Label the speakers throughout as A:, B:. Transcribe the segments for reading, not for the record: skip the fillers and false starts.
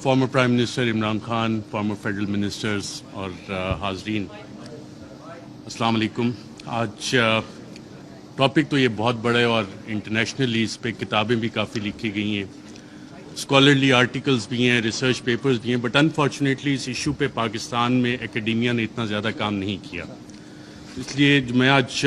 A: Former Prime Minister Imran Khan, former federal ministers اور حاضرین السلام علیکم. آج ٹاپک تو یہ بہت بڑا ہے اور انٹرنیشنلی اس پہ کتابیں بھی کافی لکھی گئی ہیں, اسکالرلی آرٹیکلز بھی ہیں, ریسرچ پیپرز بھی ہیں, بٹ انفارچونیٹلی اس ایشو پہ پاکستان میں اکیڈیمیا نے اتنا زیادہ کام نہیں کیا. اس لیے میں آج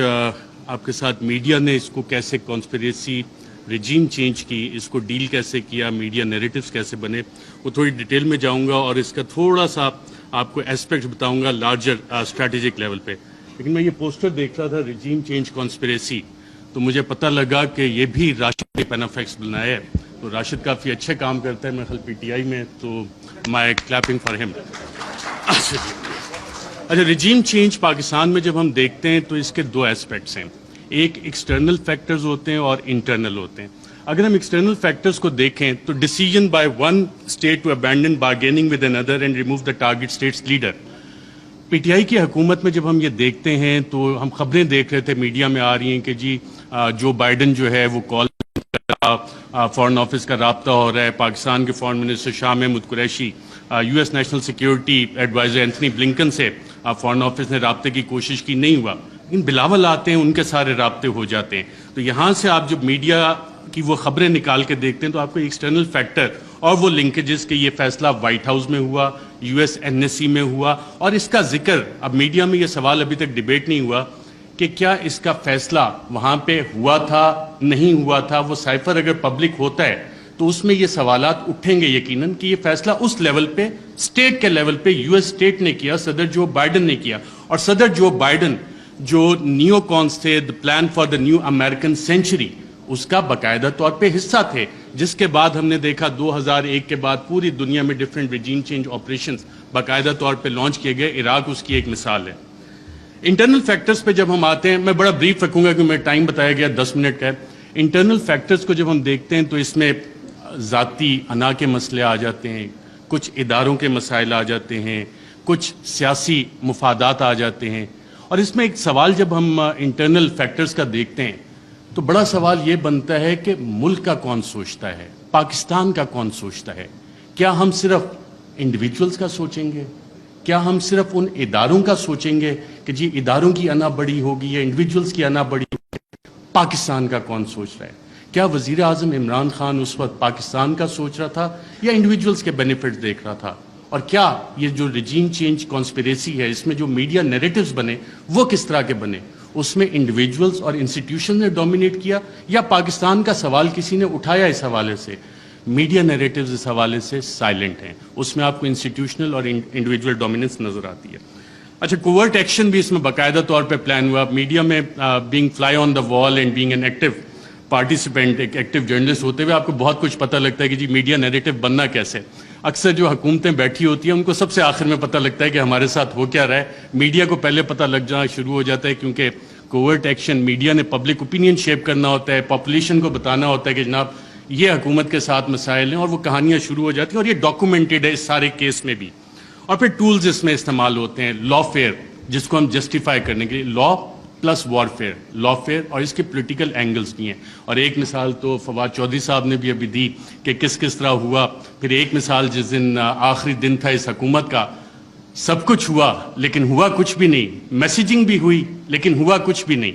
A: آپ کے ساتھ میڈیا نے اس کو کیسے کانسپریسی رجیم چینج کی, اس کو ڈیل کیسے کیا, میڈیا نیریٹیوز کیسے بنے, وہ تھوڑی ڈیٹیل میں جاؤں گا اور اس کا تھوڑا سا آپ کو اسپیکٹ بتاؤں گا لارجر اسٹریٹجک لیول پہ. لیکن میں یہ پوسٹر دیکھ رہا تھا رجیم چینج کانسپریسی, تو مجھے پتہ لگا کہ یہ بھی راشد نے پینافیکس بنایا ہے. تو راشد کافی اچھے کام کرتا ہے, میرے خیال پی ٹی آئی میں, تو مائی کلیپنگ فار ہم. اچھا, رجیم چینج پاکستان میں جب ہم دیکھتے ہیں تو اس کے دو اسپیکٹس ہیں, ایک ایکسٹرنل فیکٹرز ہوتے ہیں اور انٹرنل ہوتے ہیں. اگر ہم ایکسٹرنل فیکٹرز کو دیکھیں تو decision by one state to abandon bargaining with اندر and remove the target state's leader. PTI کی حکومت میں جب ہم یہ دیکھتے ہیں تو ہم خبریں دیکھ رہے تھے, میڈیا میں آ رہی ہیں کہ جی جو بائیڈن جو ہے وہ کال فارن آفس کا رابطہ ہو رہا ہے, پاکستان کے foreign minister Shah Mahmood Qureshi, U S national security advisor Antony Blinken سے فارن آفس نے رابطے کی کوشش کی, نہیں ہوا. لیکن بلاول آتے ہیں, ان کے سارے رابطے ہو جاتے ہیں. تو یہاں سے آپ جب میڈیا کی وہ خبریں نکال کے دیکھتے ہیں تو آپ کو ایکسٹرنل فیکٹر اور وہ لنکیجز کہ یہ فیصلہ وائٹ ہاؤس میں ہوا, U S N S C میں ہوا, اور اس کا ذکر اب میڈیا میں یہ سوال ابھی تک ڈیبیٹ نہیں ہوا کہ کیا اس کا فیصلہ وہاں پہ ہوا تھا نہیں ہوا تھا. وہ سائفر اگر پبلک ہوتا ہے تو اس میں یہ سوالات اٹھیں گے یقیناً کہ یہ فیصلہ اس لیول پہ اسٹیٹ کے لیول پہ یو ایس اسٹیٹ نے کیا, صدر جو بائیڈن نے کیا. اور صدر جو بائیڈن جو نیو کونس تھے, the plan for the new American century, اس کا باقاعدہ طور پہ حصہ تھے, جس کے بعد ہم نے دیکھا 2001 کے بعد پوری دنیا میں ڈفرینٹ رجیم چینج آپریشنز باقاعدہ طور پہ لانچ کیے گئے. عراق اس کی ایک مثال ہے. انٹرنل فیکٹرز پہ جب ہم آتے ہیں, میں بڑا بریف رکھوں گا کہ میں ٹائم بتایا گیا 10 منٹ کا ہے. انٹرنل فیکٹرز کو جب ہم دیکھتے ہیں تو اس میں ذاتی انا کے مسئلے آ جاتے ہیں, کچھ اداروں کے مسائل آ جاتے ہیں, کچھ سیاسی مفادات آ جاتے ہیں. اور اس میں ایک سوال جب ہم انٹرنل فیکٹرز کا دیکھتے ہیں تو بڑا سوال یہ بنتا ہے کہ ملک کا کون سوچتا ہے, پاکستان کا کون سوچتا ہے. کیا ہم صرف انڈیویجولز کا سوچیں گے, کیا ہم صرف ان اداروں کا سوچیں گے کہ جی اداروں کی انا بڑی ہوگی یا انڈیویجولز کی انا بڑی ہوگی. پاکستان کا کون سوچ رہا ہے؟ کیا وزیر اعظم عمران خان اس وقت پاکستان کا سوچ رہا تھا یا انڈیویجولز کے بینیفٹ دیکھ رہا تھا؟ اور کیا یہ جو رجیم چینج کانسپریسی ہے اس میں جو میڈیا نیریٹیوز بنے وہ کس طرح کے بنے؟ اس میں انڈیویجولز اور انسٹیٹیوشن نے ڈومینیٹ کیا یا پاکستان کا سوال کسی نے اٹھایا اس حوالے سے؟ میڈیا نیریٹیوز اس حوالے سے سائلنٹ ہیں, اس میں آپ کو انسٹیٹیوشنل اور انڈیویجول ڈومیننس نظر آتی ہے. اچھا, کوورٹ ایکشن بھی اس میں باقاعدہ طور پہ پلان ہوا. میڈیا میں being fly on the wall and being an active participant, ایک ایکٹیو جرنلسٹ ہوتے ہوئے آپ کو بہت کچھ پتہ لگتا ہے کہ جی میڈیا نیریٹیو بننا کیسے. اکثر جو حکومتیں بیٹھی ہوتی ہیں ان کو سب سے آخر میں پتہ لگتا ہے کہ ہمارے ساتھ ہو کیا رہا ہے. میڈیا کو پہلے پتہ لگ جانا شروع ہو جاتا ہے, کیونکہ کوورٹ ایکشن میڈیا نے پبلک اوپینین شیپ کرنا ہوتا ہے, پاپولیشن کو بتانا ہوتا ہے کہ جناب یہ حکومت کے ساتھ مسائل ہیں, اور وہ کہانیاں شروع ہو جاتی ہیں, اور یہ ڈاکومنٹڈ ہے اس سارے کیس میں بھی. اور پھر ٹولز اس میں استعمال ہوتے ہیں, لا فیئر جس کو ہم جسٹیفائی کرنے کے لیے, لا پلس وارفیئر, لا فیئر, اور اس کے پولیٹیکل اینگلز بھی ہیں. اور ایک مثال تو فواد چودھری صاحب نے بھی ابھی دی کہ کس طرح ہوا. پھر ایک مثال جس دن آخری دن تھا اس حکومت کا, سب کچھ ہوا لیکن ہوا کچھ بھی نہیں, میسیجنگ بھی ہوئی لیکن ہوا کچھ بھی نہیں.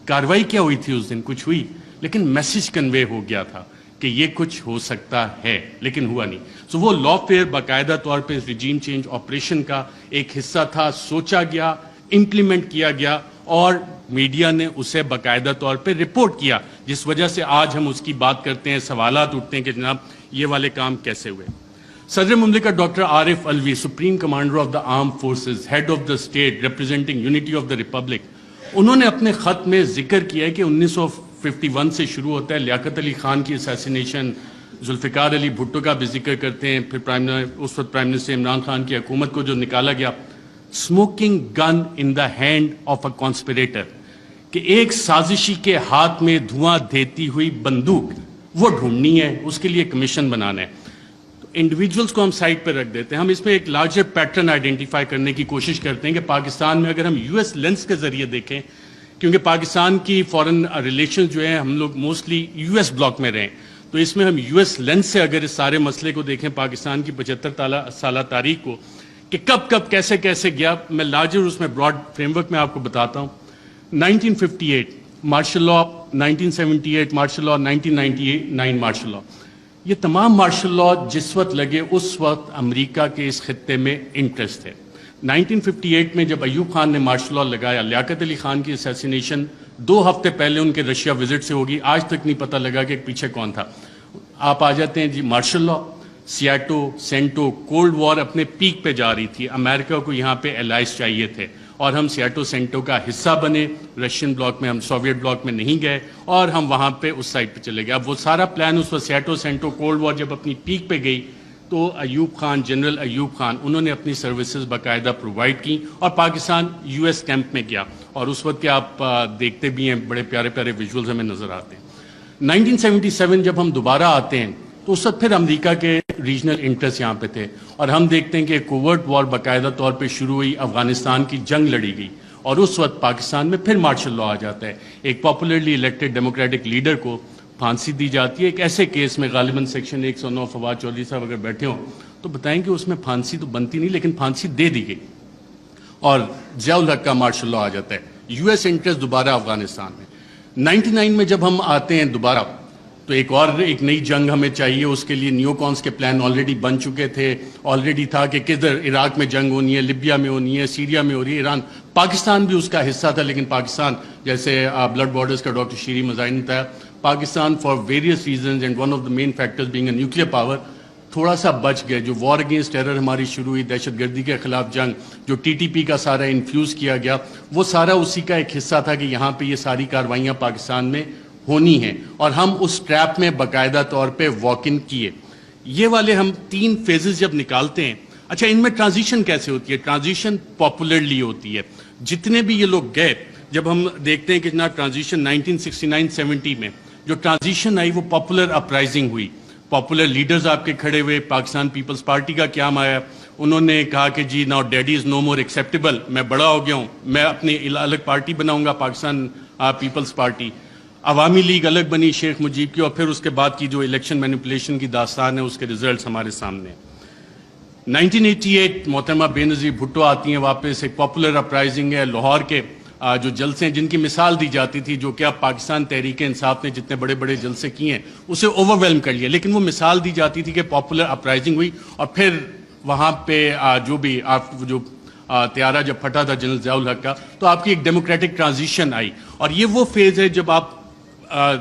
A: کاروائی کیا ہوئی تھی اس دن؟ کچھ ہوئی لیکن میسیج کنوے ہو گیا تھا کہ یہ کچھ ہو سکتا ہے لیکن ہوا نہیں. سو وہ لا فیئر باقاعدہ طور پہ رجیم چینج آپریشن کا ایک حصہ تھا, سوچا گیا, امپلیمنٹ کیا گیا, اور میڈیا نے اسے باقاعدہ طور پہ رپورٹ کیا, جس وجہ سے آج ہم اس کی بات کرتے ہیں, سوالات اٹھتے ہیں کہ جناب یہ والے کام کیسے ہوئے. صدر مملکت doctor Arif Alvi, supreme commander of the armed forces, head of the state representing unity of the republic, انہوں نے اپنے خط میں ذکر کیا ہے کہ 1951 سے شروع ہوتا ہے. لیاقت علی خان کی اسیسینیشن, ذوالفقار علی بھٹو کا بھی ذکر کرتے ہیں, پھر اس وقت پرائم منسٹر عمران خان کی حکومت کو جو نکالا گیا. Smoking gun in the hand of a conspirator, کہ ایک سازشی کے ہاتھ میں دھواں دیتی ہوئی بندوق وہ ڈھونڈنی ہے, اس کے لیے کمیشن بنانا ہے. انڈیویجولز کو ہم سائٹ پہ رکھ دیتے ہیں, ہم اس میں ایک لارجر پیٹرن آئیڈینٹیفائی کرنے کی کوشش کرتے ہیں کہ پاکستان میں اگر ہم یو ایس لینس کے ذریعے دیکھیں کیونکہ پاکستان کی فورن ریلیشن جو ہیں ہم لوگ موسٹلی یو ایس بلاک میں رہیں، تو اس میں ہم یو ایس لینس سے اگر اس سارے مسئلے کو دیکھیں پاکستان کی 75 سالہ تاریخ کو کہ کب کب کیسے کیسے گیا، میں لارجر اس میں براڈ فریم ورک میں آپ کو بتاتا ہوں. 1958 martial law, 1978 martial law, 1999 martial law, یہ تمام مارشل لا جس وقت لگے اس وقت امریکہ کے اس خطے میں انٹرسٹ تھے. 1958 میں جب ایوب خان نے مارشل لا لگایا، لیاقت علی خان کی اسیسینیشن 2 ہفتے پہلے ان کے رشیا وزٹ سے ہوگی، آج تک نہیں پتہ لگا کہ پیچھے کون تھا. آپ آ جاتے ہیں جی مارشل لا، سیاٹو، سینٹو، کولڈ وار اپنے پیک پہ جا رہی تھی، امریکہ کو یہاں پہ الائز چاہیے تھے اور ہم سیاٹو سینٹو کا حصہ بنے، رشین بلاک میں، ہم سوویٹ بلاک میں نہیں گئے اور ہم وہاں پہ اس سائٹ پہ چلے گئے. اب وہ سارا پلان اس وقت سیاٹو سینٹو کولڈ وار جب اپنی پیک پہ گئی تو ایوب خان، جنرل ایوب خان، انہوں نے اپنی سروسز باقاعدہ پرووائڈ کی اور پاکستان یو ایس کیمپ میں گیا اور اس وقت کے آپ دیکھتے بھی ہیں بڑے پیارے پیارے ویژولز ہمیں نظر آتے ہیں. 1977 جب ہم دوبارہ آتے ہیں تو اس وقت پھر امریکہ کے ریجنل انٹرسٹ یہاں پہ تھے اور ہم دیکھتے ہیں کہ کوورٹ وار باقاعدہ طور پہ شروع ہوئی، افغانستان کی جنگ لڑی گئی اور اس وقت پاکستان میں پھر مارشل لا آ جاتا ہے. ایک پاپولرلی الیکٹڈ ڈیموکریٹک لیڈر کو پھانسی دی جاتی ہے ایک ایسے کیس میں، غالباً سیکشن 109. فواد چودھری صاحب اگر بیٹھے ہوں تو بتائیں کہ اس میں پھانسی تو بنتی نہیں لیکن پھانسی دے دی گئی اور ضیاء الحق کا مارشل لا آ جاتا ہے. یو ایس انٹرسٹ دوبارہ افغانستان میں. 99 میں جب ہم آتے ہیں دوبارہ تو ایک نئی جنگ ہمیں چاہیے، اس کے لیے نیو کونس کے پلان آلریڈی بن چکے تھے، آلریڈی تھا کہ کدھر عراق میں جنگ ہونی ہے، لیبیا میں ہونی ہے، سیریا میں ہو رہی ہے، ایران، پاکستان بھی اس کا حصہ تھا لیکن پاکستان جیسے بلڈ بارڈرز کا ڈاکٹر شیری مزاحم نے بتایا، Pakistan for various reasons and one of the main factors being a nuclear power تھوڑا سا بچ گئے. جو وار اگینسٹ ٹیرر ہماری شروع ہوئی، دہشت گردی کے خلاف جنگ، جو ٹی ٹی پی کا سارا انفیوز کیا گیا، وہ سارا اسی کا ایک حصہ تھا کہ یہاں پہ یہ ساری کاروائیاں پاکستان میں ہونی ہیں اور ہم اس ٹریپ میں باقاعدہ طور پہ واک ان کیے. یہ والے ہم 3 فیزز جب نکالتے ہیں، اچھا ان میں ٹرانزیشن کیسے ہوتی ہے؟ ٹرانزیشن پاپولرلی ہوتی ہے. جتنے بھی یہ لوگ گئے، جب ہم دیکھتے ہیں کہ جناب ٹرانزیشن 1969-70 میں جو ٹرانزیشن آئی وہ پاپولر اپرائزنگ ہوئی، پاپولر لیڈرز آپ کے کھڑے ہوئے. پاکستان پیپلز پارٹی کا قیام آیا، انہوں نے کہا کہ جی ناؤ ڈیڈی از نو مور ایکسیپٹیبل، میں بڑا ہو گیا ہوں، میں اپنی الگ پارٹی بناؤں گا، پاکستان پیپلز پارٹی. عوامی لیگ الگ بنی شیخ مجیب کی اور پھر اس کے بعد کی جو الیکشن مینیپولیشن کی داستان ہے اس کے ریزلٹس ہمارے سامنے. 1988 محترمہ بے نظیر بھٹو آتی ہیں واپس، ایک پاپولر اپرائزنگ ہے. لاہور کے جو جلسے ہیں جن کی مثال دی جاتی تھی، جو کہ اب پاکستان تحریک انصاف نے جتنے بڑے بڑے جلسے کیے ہیں اسے اوور ویلم کر لیا، لیکن وہ مثال دی جاتی تھی کہ پاپولر اپرائزنگ ہوئی اور پھر وہاں پہ جو بھی جو طیارہ جب پھٹا تھا جنرل ضیاء الحق کا تو آپ کی ایک ڈیموکریٹک ٹرانزیشن آئی. اور یہ وہ فیز ہے جب آپ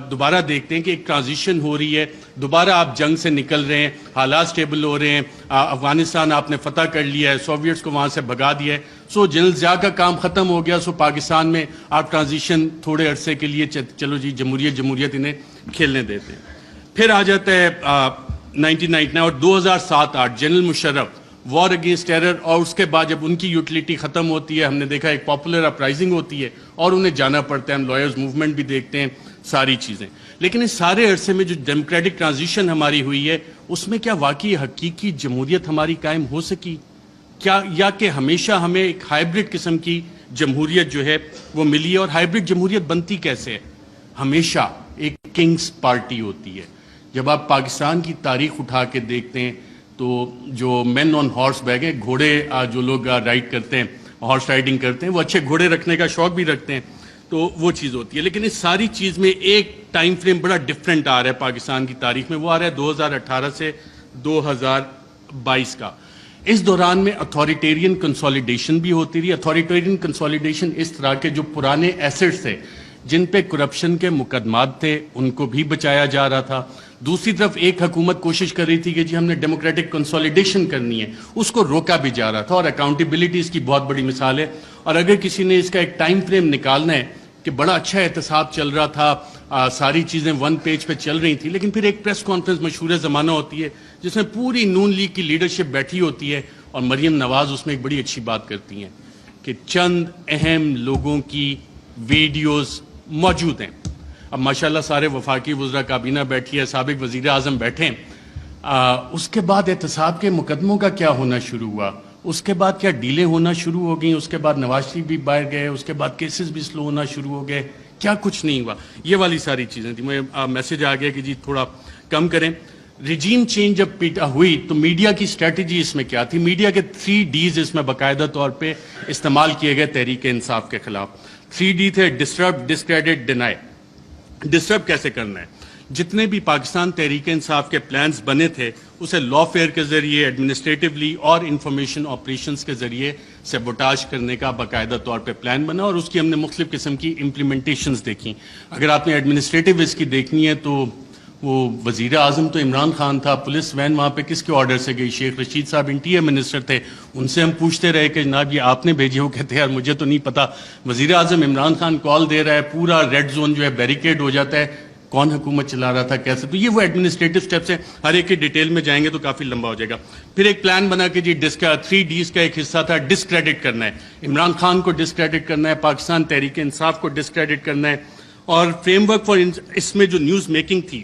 A: دوبارہ دیکھتے ہیں کہ ایک ٹرانزیشن ہو رہی ہے، دوبارہ آپ جنگ سے نکل رہے ہیں، حالات سٹیبل ہو رہے ہیں، افغانستان آپ نے فتح کر لیا ہے، سوویٹس کو وہاں سے بھگا دیا ہے. سو جنرل ضیاء کا کام ختم ہو گیا. سو پاکستان میں آپ ٹرانزیشن تھوڑے عرصے کے لیے چلو جی جمہوریت انہیں کھیلنے دیتے ہیں. پھر آ جاتا ہے 1999 اور 2007-8 general Musharraf, war against terror, اور اس کے بعد جب ان کی یوٹیلیٹی ختم ہوتی ہے ہم نے دیکھا ایک پاپولر اپرائزنگ ہوتی ہے اور انہیں جانا پڑتا ہے. ہم لائرز موومنٹ بھی دیکھتے ہیں، ساری چیزیں. لیکن اس سارے عرصے میں جو ڈیموکریٹک ٹرانزیشن ہماری ہوئی ہے اس میں کیا واقعی حقیقی جمہوریت ہماری قائم ہو سکی کیا، یا کہ ہمیشہ ہمیں ایک ہائیبرڈ قسم کی جمہوریت جو ہے وہ ملی ہے؟ اور ہائیبرڈ جمہوریت بنتی کیسے ہے؟ ہمیشہ ایک کنگز پارٹی ہوتی ہے. جب آپ پاکستان کی تاریخ اٹھا کے دیکھتے ہیں تو جو مین آن ہارس بیک ہیں، گھوڑے جو لوگ رائڈ کرتے ہیں، ہارس رائڈنگ کرتے ہیں، وہ اچھے گھوڑے رکھنے کا شوق بھی رکھتے ہیں، تو وہ چیز ہوتی ہے. لیکن اس ساری چیز میں ایک ٹائم فریم بڑا ڈیفرنٹ آ رہا ہے پاکستان کی تاریخ میں، وہ آ رہا ہے 2018 سے 2022 کا. اس دوران میں اتھارٹیرین کنسولیڈیشن بھی ہوتی رہی. اتھارٹیرین کنسولیڈیشن اس طرح کے جو پرانے ایسٹس تھے جن پہ کرپشن کے مقدمات تھے ان کو بھی بچایا جا رہا تھا. دوسری طرف ایک حکومت کوشش کر رہی تھی کہ جی ہم نے ڈیموکریٹک کنسولیڈیشن کرنی ہے، اس کو روکا بھی جا رہا تھا. اور اکاؤنٹیبلٹی اس کی بہت بڑی مثال ہے. اور اگر کسی نے اس کا ایک ٹائم فریم نکالنا ہے کہ بڑا اچھا احتساب چل رہا تھا، ساری چیزیں 1 پیج پہ چل رہی تھیں، لیکن پھر ایک پریس کانفرنس مشہور زمانہ ہوتی ہے جس میں پوری نون لیگ کی لیڈرشپ بیٹھی ہوتی ہے اور مریم نواز اس میں ایک بڑی اچھی بات کرتی ہیں کہ چند اہم لوگوں کی ویڈیوز موجود ہیں. اب ماشاءاللہ سارے وفاقی وزراء کابینہ بیٹھی ہے، سابق وزیر اعظم بیٹھے ہیں. اس کے بعد احتساب کے مقدموں کا کیا ہونا شروع ہوا؟ اس کے بعد کیا ڈیلے ہونا شروع ہو گئیں, اس کے بعد نواز شریف بھی باہر گئے, اس کے بعد کیسز بھی سلو ہونا شروع ہو گئے, کیا کچھ نہیں ہوا. یہ والی ساری چیزیں تھیں. مجھے میسج آ گیا کہ جی تھوڑا کم کریں. ریجیم چینج جب ہوئی تو میڈیا کی اسٹریٹجی اس میں کیا تھی؟ میڈیا کے 3 Ds اس میں باقاعدہ طور پہ استعمال کیے گئے تحریک انصاف کے خلاف. 3 D تھے: ڈسٹرب, ڈسکریڈٹ, ڈینائی. ڈسٹرب کیسے کرنا ہے؟ جتنے بھی پاکستان تحریک انصاف کے پلانز بنے تھے اسے لا فیئر کے ذریعے, ایڈمنسٹریٹولی اور انفارمیشن آپریشنز کے ذریعے سیبوٹاج کرنے کا باقاعدہ طور پہ پلان بنا, اور اس کی ہم نے مختلف قسم کی امپلیمنٹیشنز دیکھی. اگر آپ نے ایڈمنسٹریٹو اس کی دیکھنی ہے تو وہ وزیر اعظم تو عمران خان تھا, پولیس وین وہاں پہ کس کے آرڈر سے گئی؟ شیخ رشید صاحب انٹیریئر منسٹر تھے, ان سے ہم پوچھتے رہے کہ جناب یہ آپ نے بھیجی؟ وہ کہتے ہیں یار مجھے تو نہیں پتا. وزیر اعظم عمران خان کال دے رہا ہے, پورا ریڈ زون جو ہے بیریکیڈ ہو جاتا ہے, کون حکومت چلا رہا تھا, کیسے؟ تو یہ وہ ایڈمنسٹریٹو سٹیپس ہیں. ہر ایک کی ڈیٹیل میں جائیں گے تو کافی لمبا ہو جائے گا. پھر ایک پلان بنا کہ جی 3 Ds کا ایک حصہ تھا ڈسکریڈٹ کرنا ہے. عمران خان کو ڈسکریڈٹ کرنا ہے, پاکستان تحریک انصاف کو ڈسکریڈٹ کرنا ہے. اور فریم ورک فار اس میں جو نیوز میکنگ تھی,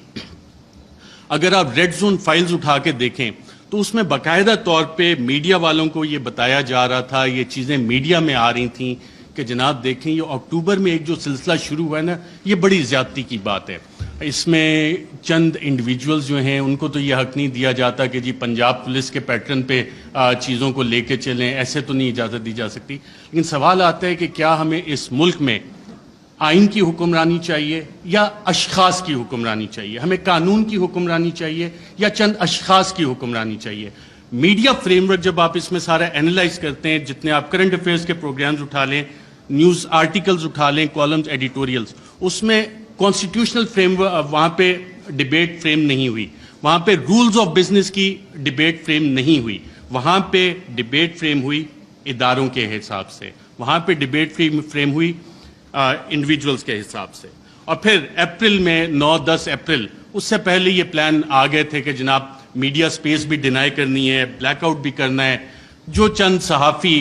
A: اگر آپ ریڈ زون فائلز اٹھا کے دیکھیں تو اس میں باقاعدہ طور پہ میڈیا والوں کو یہ بتایا جا رہا تھا, یہ چیزیں میڈیا میں آ رہی تھیں کہ جناب دیکھیں یہ اکتوبر میں ایک جو سلسلہ شروع ہوا ہے نا, یہ بڑی زیادتی کی بات ہے. اس میں چند انڈیویجولز جو ہیں ان کو تو یہ حق نہیں دیا جاتا کہ جی پنجاب پولیس کے پیٹرن پہ چیزوں کو لے کے چلیں, ایسے تو نہیں اجازت دی جا سکتی. لیکن سوال آتا ہے کہ کیا ہمیں اس ملک میں آئین کی حکمرانی چاہیے یا اشخاص کی حکمرانی چاہیے؟ ہمیں قانون کی حکمرانی چاہیے یا چند اشخاص کی حکمرانی چاہیے؟ میڈیا فریم ورک جب آپ اس میں سارا اینالائز کرتے ہیں, جتنے آپ کرنٹ افیئرس کے پروگرامز اٹھا لیں, نیوز آرٹیکلز اٹھا لیں, کالمز, ایڈیٹوریلز, اس میں کانسٹیٹیوشنل فریم ورک وہاں پہ ڈیبیٹ فریم نہیں ہوئی, وہاں پہ رولز آف بزنس کی ڈیبیٹ فریم نہیں ہوئی, وہاں پہ ڈیبیٹ فریم ہوئی اداروں کے حساب سے, وہاں پہ ڈیبیٹ فریم ہوئی انڈیویجولز کے حساب سے. اور پھر اپریل میں 9-10 اپریل, اس سے پہلے یہ پلان آ گئے تھے کہ جناب میڈیا سپیس بھی ڈینائی کرنی ہے, بلیک آؤٹ بھی کرنا ہے, جو چند صحافی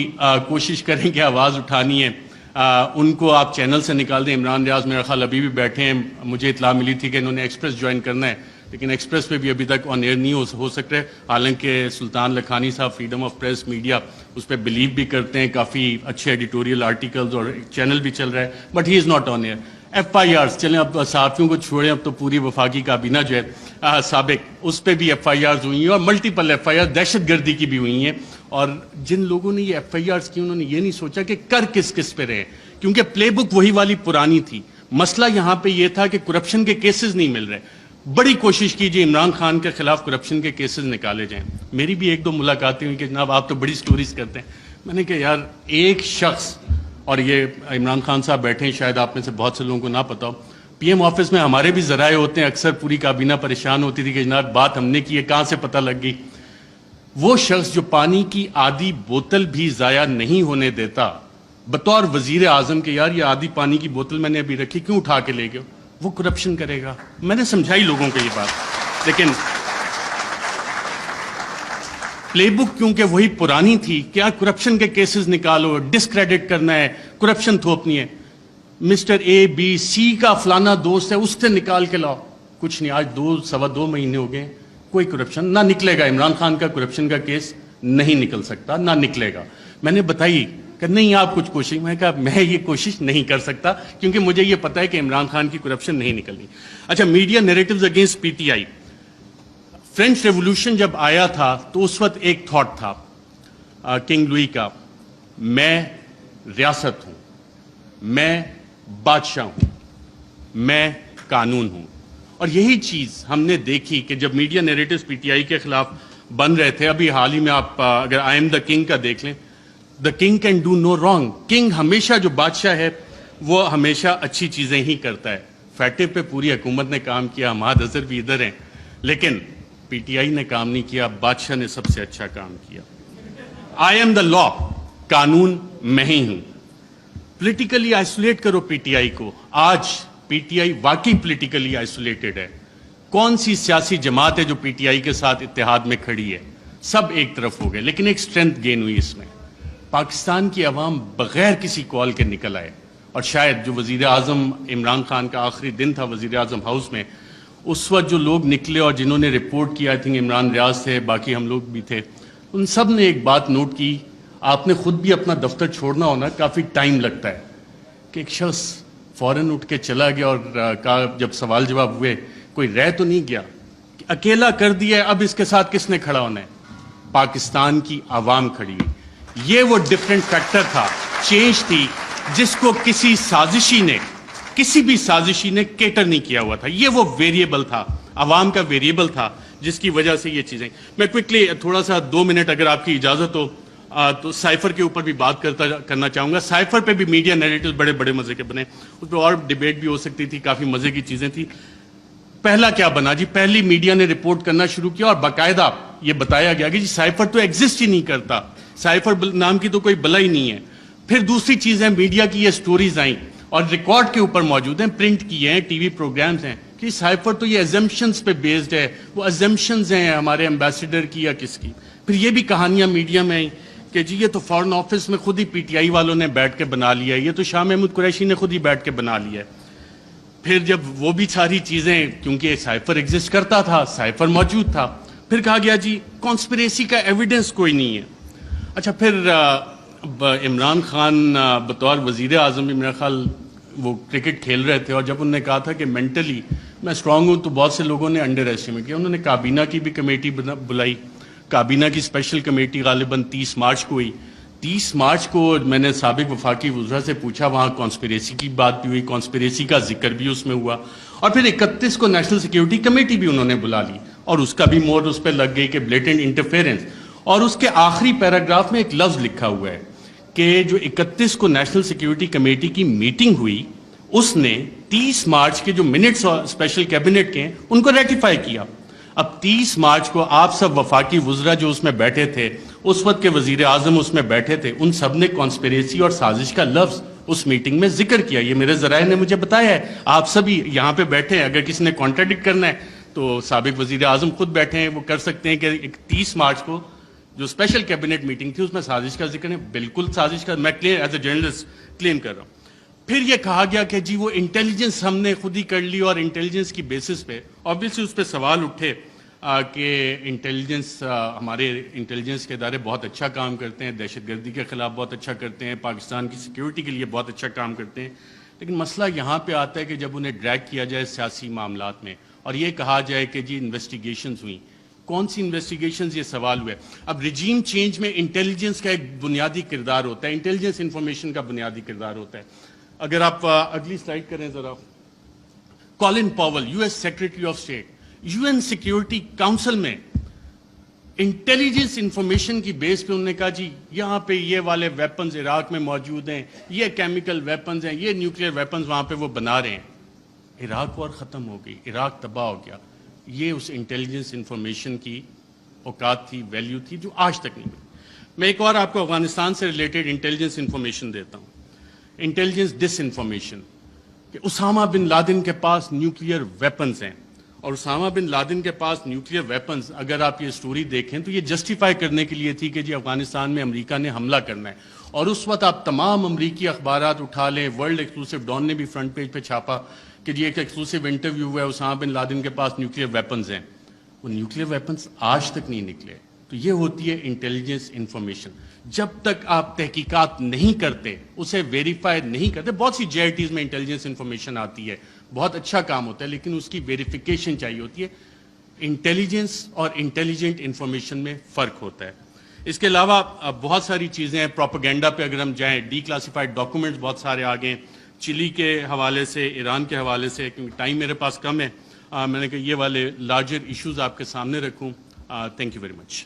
A: کوشش کریں کہ آواز اٹھانی ہے ان کو آپ چینل سے نکال دیں. عمران ریاض میرا خیال ابھی بھی بیٹھے ہیں, مجھے اطلاع ملی تھی کہ انہوں نے ایکسپریس جوائن کرنا ہے, لیکن ایکسپریس پہ بھی ابھی تک آن ایئر نہیں ہو سک رہے. حالانکہ سلطان لکھانی صاحب فریڈم آف پریس میڈیا اس پہ بلیو بھی کرتے ہیں, کافی اچھے ایڈیٹوریل آرٹیکلز اور چینل بھی چل رہا ہے, but he is not on air. FIRs چلیں, اب صحافیوں کو چھوڑیں, اب تو پوری وفاقی کابینہ جو ہے سابق, اس پہ بھی FIRs ہوئی ہیں, اور ملٹیپل FIRs دہشت گردی کی بھی ہوئی ہیں. اور جن لوگوں نے یہ FIRs کی انہوں نے یہ نہیں سوچا کہ کر کس پہ رہے, کیونکہ پلے بک وہی والی پرانی تھی. مسئلہ یہاں پہ یہ تھا کہ کرپشن کے کیسز نہیں مل رہے. بڑی کوشش کیجیے عمران خان کے خلاف کرپشن کے کیسز نکالے جائیں. میری بھی 1-2 ملاقاتیں ہوئی کہ جناب آپ تو بڑی سٹوریز کرتے ہیں. میں نے کہا یار ایک شخص, اور یہ عمران خان صاحب بیٹھے ہیں, شاید آپ میں سے بہت سے لوگوں کو نہ پتا ہو, PM آفس میں ہمارے بھی ذرائع ہوتے ہیں, اکثر پوری کابینہ پریشان ہوتی تھی کہ جناب بات ہم نے کی ہے, کہاں سے پتہ لگ گئی. وہ شخص جو پانی کی آدھی بوتل بھی ضائع نہیں ہونے دیتا بطور وزیر اعظم کہ یار یہ آدھی پانی کی بوتل میں نے ابھی رکھی, کیوں اٹھا کے لے گئے, وہ کرپشن کرے گا. میں نے سمجھائی لوگوں کو یہ بات, لیکن پلے بک کیونکہ وہی پرانی تھی, کیا کرپشن کے کیسز نکالو, ڈسکریڈٹ کرنا ہے, کرپشن تھوپنی ہے. مسٹر ABC کا فلانا دوست ہے, اس سے نکال کے لاؤ. کچھ نہیں, آج 2-2.25 مہینے ہو گئے, کوئی کرپشن نہ نکلے گا. عمران خان کا کرپشن کا کیس نہیں نکل سکتا, نہ نکلے گا. میں نے بتائی کہ نہیں آپ کچھ کوشش, میں نے کہا میں یہ کوشش نہیں کر سکتا کیونکہ مجھے یہ پتا ہے کہ عمران خان کی کرپشن نہیں نکلنی. اچھا, media narratives against PTI. French revolution جب آیا تھا تو اس وقت ایک تھاٹ تھا کنگ لوئی کا, میں ریاست ہوں, میں بادشاہ ہوں, میں قانون ہوں. اور یہی چیز ہم نے دیکھی کہ جب میڈیا نیریٹوز PTI کے خلاف بن رہے تھے, ابھی حال ہی میں آپ اگر آئی ایم دا کنگ کا دیکھ لیں, the king can do no wrong. King ہمیشہ, جو بادشاہ ہے وہ ہمیشہ اچھی چیزیں ہی کرتا ہے. فیٹے پہ پوری حکومت نے کام کیا, حماد اظہر بھی ادھر ہیں, لیکن PTI نے کام نہیں کیا, بادشاہ نے سب سے اچھا کام کیا. آئی ایم دا لا, قانون میں ہی ہوں. پولیٹیکلی آئسولیٹ کرو PTI کو. آج PTI واقعی پولیٹیکلی آئسولیٹڈ ہے. کون سی سیاسی جماعت ہے جو PTI کے ساتھ اتحاد میں کھڑی ہے؟ سب ایک طرف ہو گئے. لیکن ایک سٹرینتھ گین ہوئی اس میں, پاکستان کی عوام بغیر کسی کال کے نکل آئے. اور شاید جو وزیر اعظم عمران خان کا آخری دن تھا وزیر اعظم ہاؤس میں, اس وقت جو لوگ نکلے اور جنہوں نے رپورٹ کیا, آئی تھنک عمران ریاض تھے, باقی ہم لوگ بھی تھے, ان سب نے ایک بات نوٹ کی آپ نے خود بھی اپنا دفتر چھوڑنا ہونا کافی ٹائم لگتا ہے کہ ایک شخص فوراً اٹھ کے چلا گیا اور کہا جب سوال جواب ہوئے کوئی رہ تو نہیں گیا کہ اکیلا کر دیا اب اس کے ساتھ کس نے کھڑا ہونا ہے؟ پاکستان کی عوام کھڑی ہے. یہ وہ ڈفرینٹ فیکٹر تھا, چینج تھی جس کو کسی بھی سازشی نے کیٹر نہیں کیا ہوا تھا. یہ وہ ویریبل تھا, عوام کا ویریبل تھا جس کی وجہ سے یہ چیزیں. میں کوئکلی تھوڑا سا 2 منٹ اگر آپ کی اجازت ہو تو سائفر کے اوپر بھی بات کرنا چاہوں گا. سائفر پہ بھی میڈیا نیریٹیو بڑے بڑے مزے کے بنے, اس پہ اور ڈیبیٹ بھی ہو سکتی تھی, کافی مزے کی چیزیں تھی. پہلا کیا بنا جی, پہلی میڈیا نے رپورٹ کرنا شروع کیا اور باقاعدہ یہ بتایا گیا کہ جی سائفر تو ایگزسٹ ہی نہیں کرتا, سائفر نام کی تو کوئی بلا ہی نہیں ہے. پھر دوسری چیز ہے, میڈیا کی یہ سٹوریز آئیں اور ریکارڈ کے اوپر موجود ہیں, پرنٹ کیے ہیں, ٹی وی پروگرامز ہیں کہ سائفر تو یہ ایزمپشنز پہ بیسڈ ہے. وہ ایزمپشنز ہیں ہمارے ایمبیسیڈر کی یا کس کی. پھر یہ بھی کہانیاں میڈیا میں آئیں کہ جی یہ تو فارن آفس میں خود ہی پی ٹی آئی والوں نے بیٹھ کے بنا لیا ہے, یہ تو شاہ محمود قریشی نے خود ہی بیٹھ کے بنا لیا ہے. پھر جب وہ بھی ساری چیزیں, کیونکہ سائفر ایگزسٹ کرتا تھا, سائفر موجود تھا, پھر کہا گیا جی کانسپریسی کا ایویڈنس کوئی نہیں ہے. اچھا پھر عمران خان بطور وزیر اعظم بھی میرا خیال وہ کرکٹ کھیل رہے تھے, اور جب انہوں نے کہا تھا کہ مینٹلی میں اسٹرانگ ہوں تو بہت سے لوگوں نے انڈر ایسٹیمیٹ کیا. انہوں نے کابینہ کی بھی کمیٹی بلائی, کابینہ کی اسپیشل کمیٹی غالباً 30 مارچ کو ہوئی. 30 مارچ کو میں نے سابق وفاقی وزراء سے پوچھا, وہاں کانسپریسی کی بات بھی ہوئی, کانسپریسی کا ذکر بھی اس میں ہوا, اور پھر 31 کو نیشنل سیکیورٹی کمیٹی بھی انہوں نے بلا لی اور اس کا بھی مور اس پہ لگ گئی کہ بلیٹنٹ انٹرفیرنس. اور اس کے آخری پیراگراف میں ایک لفظ لکھا ہوا ہے کہ جو 31 کو نیشنل سیکیورٹی کمیٹی کی میٹنگ ہوئی اس نے 30 مارچ کے جو منٹس اسپیشل کیبنٹ کے ہیں ان کو ریٹیفائی کیا. اب 30 مارچ کو آپ سب وفاقی وزراء جو اس میں بیٹھے تھے, اس وقت کے وزیر اعظم اس میں بیٹھے تھے, ان سب نے کانسپریسی اور سازش کا لفظ اس میٹنگ میں ذکر کیا. یہ میرے ذرائع نے مجھے بتایا ہے, آپ سبھی یہاں پہ بیٹھے ہیں, اگر کسی نے کانٹراڈکٹ کرنا ہے تو سابق وزیر اعظم خود بیٹھے ہیں, وہ کر سکتے ہیں کہ 30 مارچ کو جو اسپیشل کیبنٹ میٹنگ تھی اس میں سازش کا ذکر ہے. بالکل سازش کا میں ایز اے جرنلسٹ کلیم کر رہا ہوں. پھر یہ کہا گیا کہ جی وہ انٹیلیجنس ہم نے خود ہی کر لی, اور انٹیلیجنس کی بیسس پہ آبویسلی اس پہ سوال اٹھے کہ انٹیلیجنس, ہمارے انٹیلیجنس کے ادارے بہت اچھا کام کرتے ہیں, دہشت گردی کے خلاف بہت اچھا کرتے ہیں, پاکستان کی سیکیورٹی کے لیے بہت اچھا کام کرتے ہیں. لیکن مسئلہ یہاں پہ آتا ہے کہ جب انہیں ڈریگ کیا جائے سیاسی معاملات میں اور یہ کہا جائے کہ جی انویسٹیگیشنز ہوئیں, کون سی انویسٹیگیشنز, یہ سوال ہوا ہے. اب ریجیم چینج میں انٹیلیجنس کا ایک بنیادی کردار ہوتا ہے, انٹیلیجنس انفارمیشن کا بنیادی کردار ہوتا ہے. اگر آپ اگلی سلائڈ کریں ذرا, Colin Powell U S secretary of state, U N security council میں انٹیلیجنس انفارمیشن کی بیس پہ انہوں نے کہا جی یہاں پہ یہ والے ویپنز عراق میں موجود ہیں, یہ کیمیکل ویپنز ہیں, یہ نیوکلیئر ویپنز وہاں پہ وہ بنا رہے ہیں. عراق اور ختم ہو گئی, عراق تباہ ہو گیا. یہ اس انٹیلیجنس انفارمیشن کی اوقات تھی, ویلیو تھی, جو آج تک نہیں ملی. میں ایک اور آپ کو افغانستان سے ریلیٹڈ انٹیلیجنس انفارمیشن دیتا ہوں. انٹیلیجنس ڈس انفارمیشن کہ اسامہ بن لادن کے پاس نیوکلیئر ویپنز ہیں, اور اسامہ بن لادن کے پاس نیوکلیئر ویپنز, اگر آپ یہ سٹوری دیکھیں تو یہ جسٹیفائی کرنے کے لیے تھی کہ جی افغانستان میں امریکہ نے حملہ کرنا ہے. اور اس وقت آپ تمام امریکی اخبارات اٹھا لیں, ورلڈ ایکسکلوسیو ڈان نے بھی فرنٹ پیج پہ چھاپا کہ جی ایک ایکسکلوسیو انٹرویو ہوا ہے, اسامہ بن لادن کے پاس نیوکلیئر ویپنز ہیں. وہ نیوکلیئر ویپنز آج تک نہیں نکلے. تو یہ ہوتی ہے انٹیلیجنس انفارمیشن. جب تک آپ تحقیقات نہیں کرتے, اسے ویریفائی نہیں کرتے, بہت سی جے آئی ٹیز میں انٹیلیجنس انفارمیشن آتی ہے, بہت اچھا کام ہوتا ہے, لیکن اس کی ویریفیکیشن چاہیے ہوتی ہے. انٹیلیجنس اور انٹیلیجنٹ انفارمیشن میں فرق ہوتا ہے. اس کے علاوہ بہت ساری چیزیں ہیں. پروپیگنڈا پہ اگر ہم جائیں, ڈی کلاسیفائڈ ڈاکومنٹس بہت سارے آ گئے, چلی کے حوالے سے, ایران کے حوالے سے, کیونکہ ٹائم میرے پاس کم ہے, میں نے کہا یہ والے لارجر ایشوز آپ کے سامنے رکھوں. Thank you very much.